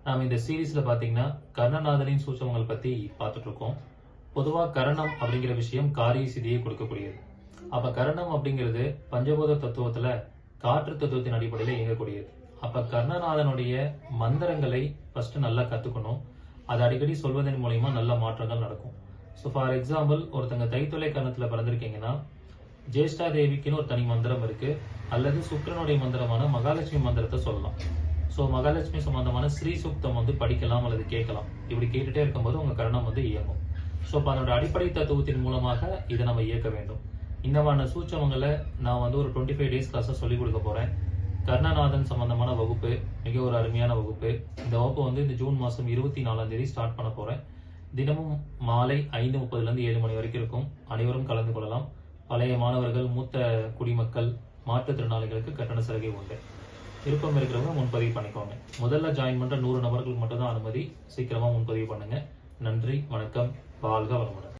நாம இந்த சீரீஸ்ல பாத்தீங்கன்னா கர்ணநாதனின் சூட்சமங்கள் பத்தி பார்த்துட்டு இருக்கோம். பொதுவா கரணம் அப்படிங்கிற விஷயம் காரிய சிதியை கொடுக்கக்கூடியது. அப்ப கரணம் அப்படிங்கிறது பஞ்சபூத தத்துவத்துல காற்று தத்துவத்தின் அடிப்படையில இயங்கக்கூடியது. அப்ப கர்ணநாதனுடைய மந்திரங்களை ஃபர்ஸ்ட் நல்லா கத்துக்கணும். அதை அடிக்கடி சொல்வதன் மூலியமா நல்ல மாற்றங்கள் நடக்கும். ஸோ ஃபார் எக்ஸாம்பிள், ஒருத்தங்க தைத்தொலை கரணத்துல பிறந்திருக்கீங்கன்னா ஜேஷ்டா தேவிக்குன்னு ஒரு தனி மந்திரம் இருக்கு, அல்லது சுக்கிரனுடைய மந்திரமான மகாலட்சுமி மந்திரத்தை சொல்லலாம். ஸோ மகாலட்சுமி சம்பந்தமான ஸ்ரீ சுக்தம் படிக்கலாம் அல்லது கேட்கலாம். இப்படி கேட்டுட்டே இருக்கும்போது உங்க கரணம் இயங்கும். ஸோ இப்போ அதோட அடிப்படை தத்துவத்தின் மூலமாக இதை நம்ம இயக்க வேண்டும். இன்னமான சூட்சமங்களை நான் ஒரு 25 டேஸ் கிளாஸை சொல்லிக் கொடுக்க போறேன். கர்ணநாதன் சம்பந்தமான வகுப்பு மிக ஒரு அருமையான வகுப்பு. இந்த வகுப்பு இந்த ஜூன் மாசம் 24ஆம் தேதி ஸ்டார்ட் பண்ண போறேன். தினமும் மாலை 5:30 7 மணி வரைக்கும் இருக்கும். அனைவரும் கலந்து கொள்ளலாம். பழைய மாணவர்கள், மூத்த குடிமக்கள், மாற்றுத்திறனாளிகளுக்கு கட்டண சலுகை உண்டு. விருப்பம் இருக்கிறவங்க முன்பதிவு பண்ணிக்கோங்க. முதல்ல ஜாயின் பண்ற 100 நபர்களுக்கு மட்டும் தான் அனுமதி. சீக்கிரமா முன்பதிவு பண்ணுங்க. நன்றி, வணக்கம், வாழ்க வளமுடன்.